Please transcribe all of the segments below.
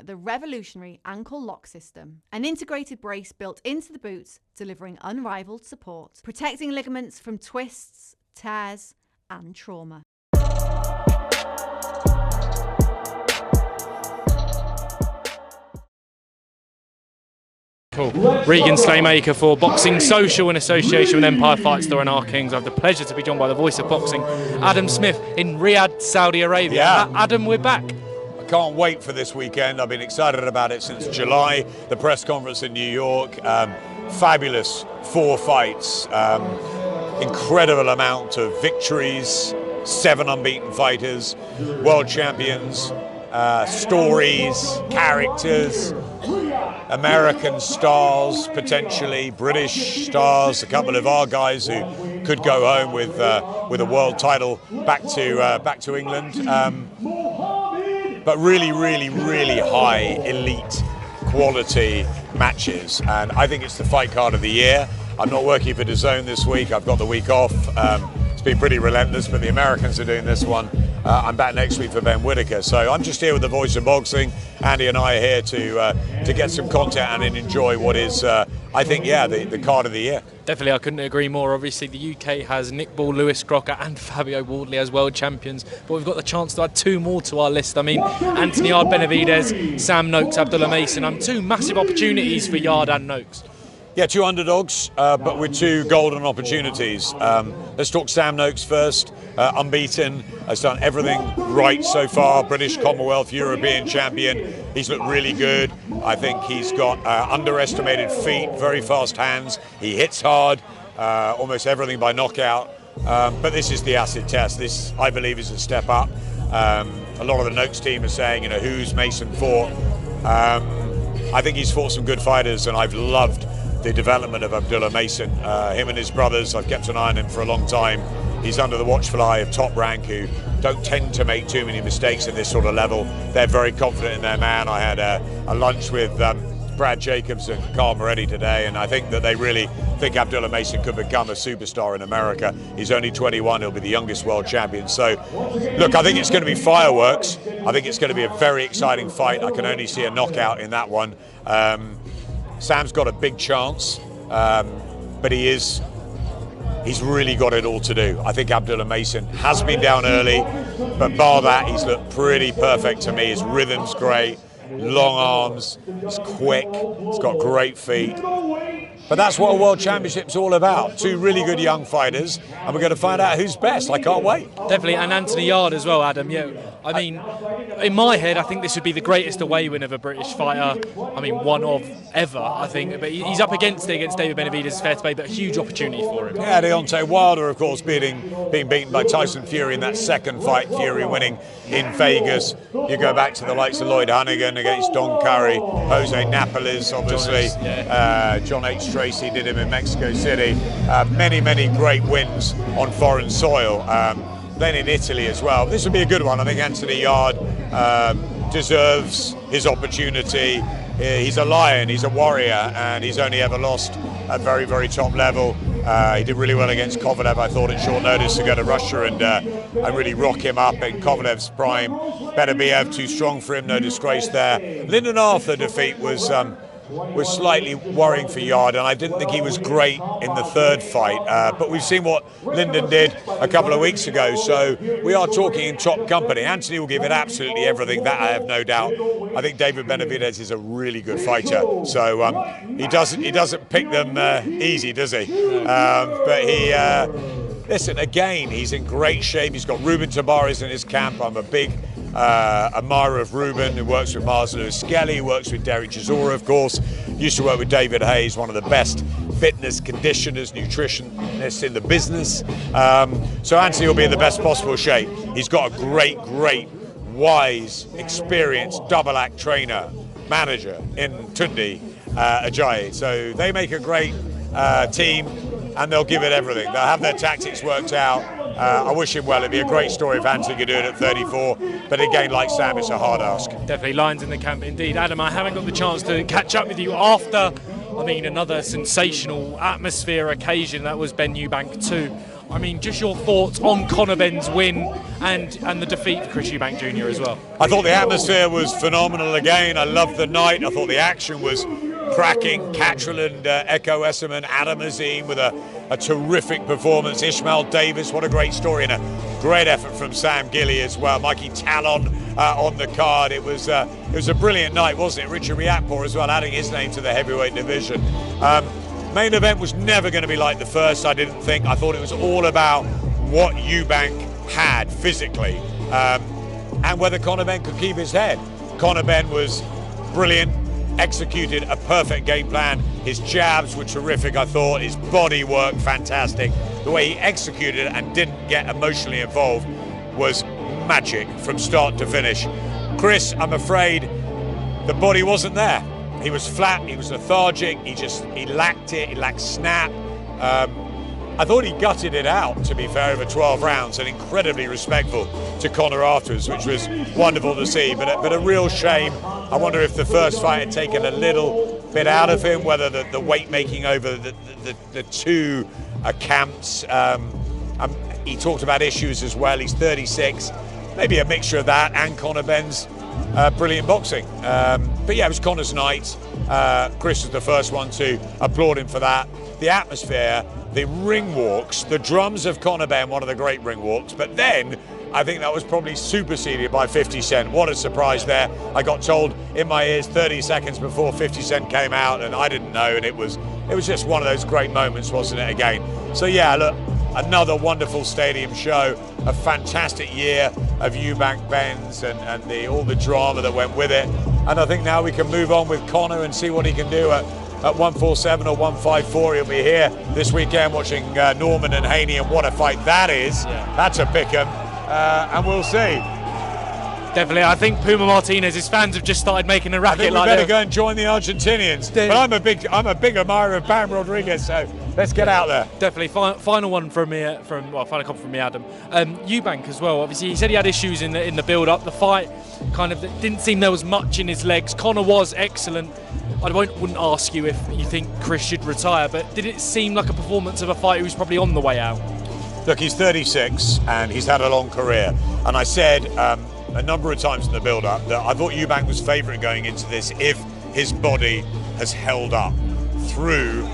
the revolutionary ankle lock system. An integrated brace built into the boots, delivering unrivaled support, protecting ligaments from twists, tears, and trauma. Cool. Regan Slaymaker for Boxing Social in association with Empire Fight Store and Our Kings. I have the pleasure to be joined by the voice of boxing, Adam Smith, in Riyadh, Saudi Arabia. Yeah. Adam, we're back. I can't wait for this weekend. I've been excited about it since July. The press conference in New York. Fabulous 4 fights. Incredible amount of victories. 7 unbeaten fighters. World champions. Stories. Characters. American stars, potentially British stars, a couple of our guys who could go home with a world title back to England. But really high elite quality matches, and I think it's the fight card of the year. I'm not working for DAZN this week. I've got the week off. It's been pretty relentless, but the Americans are doing this one. I'm back next week for Ben Whitaker. So I'm just here with the voice of boxing. Andy and I are here to get some content and enjoy what is, I think, the card of the year. Definitely, I couldn't agree more. Obviously, the UK has Nick Ball, Lewis Crocker and Fabio Wardley as world champions, but we've got the chance to add 2 more to our list. I mean, Anthony Yarde, Benavidez, Sam Noakes, Abdullah Mason. 2 massive opportunities for Yarde and Noakes. Yeah, 2 underdogs, but with 2 golden opportunities. Let's talk Sam Noakes first. Unbeaten, has done everything right so far. British, Commonwealth, European champion. He's looked really good. I think he's got underestimated feet, very fast hands. He hits hard, almost everything by knockout. But this is the acid test. This, I believe, is a step up. A lot of the Noakes team are saying, who's Mason fought? I think he's fought some good fighters, and I've loved the development of Abdullah Mason. Him and his brothers, I've kept an eye on him for a long time. He's under the watchful eye of Top Rank, who don't tend to make too many mistakes at this sort of level. They're very confident in their man. I had a lunch with Brad Jacobs and Carl Moretti today, and I think that they really think Abdullah Mason could become a superstar in America. He's only 21, he'll be the youngest world champion. So, look, I think it's going to be fireworks. I think it's going to be a very exciting fight. I can only see a knockout in that one. Sam's got a big chance, but he's really got it all to do. I think Abdullah Mason has been down early, but bar that, he's looked pretty perfect to me. His rhythm's great, long arms, he's quick, he's got great feet. But that's what a World Championship's all about. 2 really good young fighters, and we're going to find out who's best. I can't wait. Definitely, and Anthony Yarde as well, Adam. Yeah, I mean, in my head, I think this would be the greatest away win of a British fighter. I mean, one of ever, I think. But he's up against David Benavidez, fair to say, but a huge opportunity for him. Yeah, Deontay Wilder, of course, being beaten by Tyson Fury in that second fight, Fury winning in Vegas. You go back to the likes of Lloyd Hannigan against Don Curry, Jose Napoles, obviously, John H. Tracy did him in Mexico City. Many great wins on foreign soil. Then in Italy as well. This will be a good one. I think Anthony Yarde deserves his opportunity. He's a lion, he's a warrior, and he's only ever lost at very top level. He did really well against Kovalev, I thought, at short notice to go to Russia and really rock him up in Kovalev's prime. Beterbiev, too strong for him, no disgrace there. Lyndon Arthur defeat was slightly worrying for Yarde, and I didn't think he was great in the 3rd fight, but we've seen what Lyndon did a couple of weeks ago, so we are talking in top company. Anthony will give it absolutely everything, that I have no doubt. I think David Benavidez is a really good fighter, so he doesn't pick them easy, does he? But he listen, again, he's in great shape. He's got Ruben Tabares in his camp. I'm a big admirer of Ruben, who works with Mars Lewis Skelly, works with Derek Chisora, of course. Used to work with David Hayes, one of the best fitness conditioners, nutritionists in the business. So Anthony will be in the best possible shape. He's got a great, wise, experienced double act trainer, manager in Tunde Ajayi. So they make a great team, and they'll give it everything. They'll have their tactics worked out. I wish him well. It'd be a great story if Anthony could do it at 34. But again, like Sam, it's a hard ask. Definitely lions in the camp indeed. Adam, I haven't got the chance to catch up with you after, another sensational atmosphere occasion. That was Ben Eubank 2. I mean, just your thoughts on Conor Benn's win and the defeat for Chris Eubank Jr. as well. I thought the atmosphere was phenomenal again. I loved the night. I thought the action was cracking. Cattrall, Echo Esserman, Adam Azim with a terrific performance. Ishmael Davis, what a great story, and a great effort from Sam Gilly as well. Mikey Talon on the card. It was a brilliant night, wasn't it? Richard Riakporhe as well, adding his name to the heavyweight division. Main event was never going to be like the first, I didn't think. I thought it was all about what Eubank had physically and whether Conor Benn could keep his head. Conor Benn was brilliant, executed a perfect game plan. His jabs were terrific, I thought. His body work, fantastic. The way he executed it and didn't get emotionally involved was magic from start to finish. Chris, I'm afraid the body wasn't there. He was flat, he was lethargic, he lacked it, he lacked snap. I thought he gutted it out, to be fair, over 12 rounds, and incredibly respectful to Conor afterwards, which was wonderful to see, but a real shame. I wonder if the first fight had taken a little bit out of him, whether the weight making over the two camps. He talked about issues as well. He's 36, maybe a mixture of that and Conor Benn's brilliant boxing. But yeah, it was Conor's night. Chris was the first one to applaud him for that. The atmosphere, the ring walks, the drums of Conor Benn, one of the great ring walks, but then I think that was probably superseded by 50 Cent. What a surprise there. I got told in my ears 30 seconds before 50 Cent came out, and I didn't know, and it was just one of those great moments, wasn't it, again? So yeah, look, another wonderful stadium show, a fantastic year of Eubank Benns and all the drama that went with it. And I think now we can move on with Conor and see what he can do at 147 or 154. He'll be here this weekend watching Norman and Haney, and what a fight that is. Yeah. That's a pick'em, and we'll see. Definitely, I think Puma Martinez, his fans have just started making a racket. I think we better go and join the Argentinians. But I'm a big admirer of Bam Rodriguez, so let's get out there. Definitely. Final one from me, final comment from me, Adam. Eubank as well. Obviously, he said he had issues in the build-up. The fight kind of didn't seem there was much in his legs. Conor was excellent. I wouldn't ask you if you think Chris should retire, but did it seem like a performance of a fighter who's probably on the way out? Look, he's 36 and he's had a long career. And I said a number of times in the build-up that I thought Eubank was favourite going into this if his body has held up through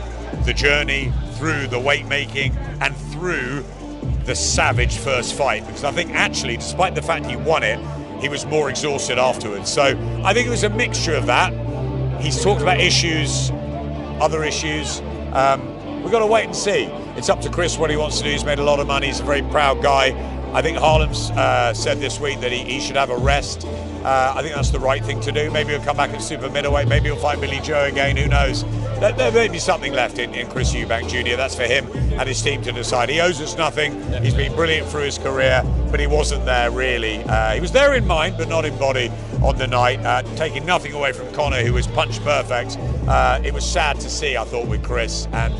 the journey, through the weight making, and through the savage first fight. Because I think actually, despite the fact he won it, he was more exhausted afterwards. So I think it was a mixture of that. He's talked about issues, other issues. We've got to wait and see. It's up to Chris what he wants to do. He's made a lot of money. He's a very proud guy. I think Harlem's said this week that he should have a rest. I think that's the right thing to do. Maybe he'll come back at super middleweight. Maybe he'll fight Billy Joe again. Who knows? There may be something left in Chris Eubank Jr. That's for him and his team to decide. He owes us nothing. He's been brilliant through his career, but he wasn't there really. He was there in mind, but not in body on the night, taking nothing away from Conor, who was punch perfect. It was sad to see, I thought, with Chris, and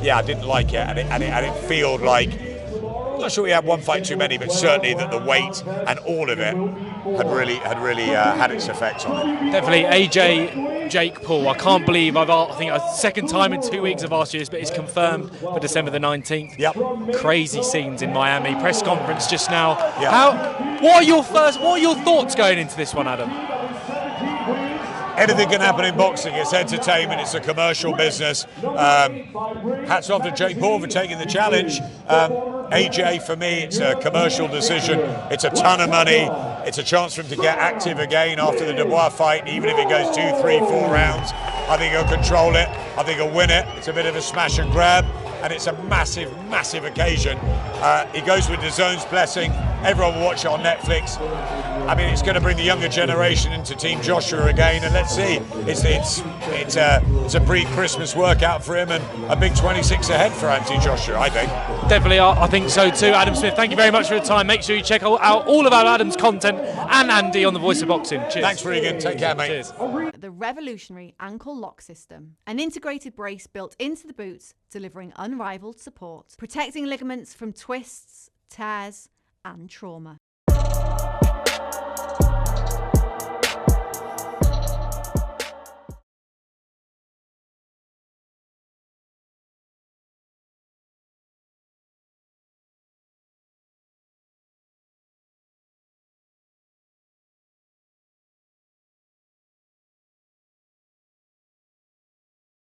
yeah, I didn't like it, and it felt like, I'm not sure we had one fight too many, but certainly that the weight and all of it had really had its effects on it. Definitely. AJ Jake Paul, I can't believe I think a second time in 2 weeks I've asked you this, but it's confirmed for December the 19th. Yep. Crazy scenes in Miami. Press conference just now. Yep. What are your thoughts going into this one, Adam? Anything can happen in boxing. It's entertainment. It's a commercial business. Hats off to Jake Paul for taking the challenge. AJ, for me, it's a commercial decision. It's a ton of money. It's a chance for him to get active again after the Dubois fight, even if it goes 2, 3, 4 rounds. I think he'll control it. I think he'll win it. It's a bit of a smash and grab, and it's a massive, massive occasion. He goes with DAZN's blessing. Everyone will watch it on Netflix. I mean, it's going to bring the younger generation into Team Joshua again, and let's see. It's a pre-Christmas workout for him, and a big 26 ahead for Anthony Joshua, I think. Definitely, I think so too. Adam Smith, thank you very much for your time. Make sure you check out all of our Adam's content and Andy on The Voice of Boxing. Cheers. Thanks, Regan. Take care, mate. Cheers. The revolutionary ankle lock system, an integrated brace built into the boots, delivering unrivaled support, protecting ligaments from twists, tears, and trauma.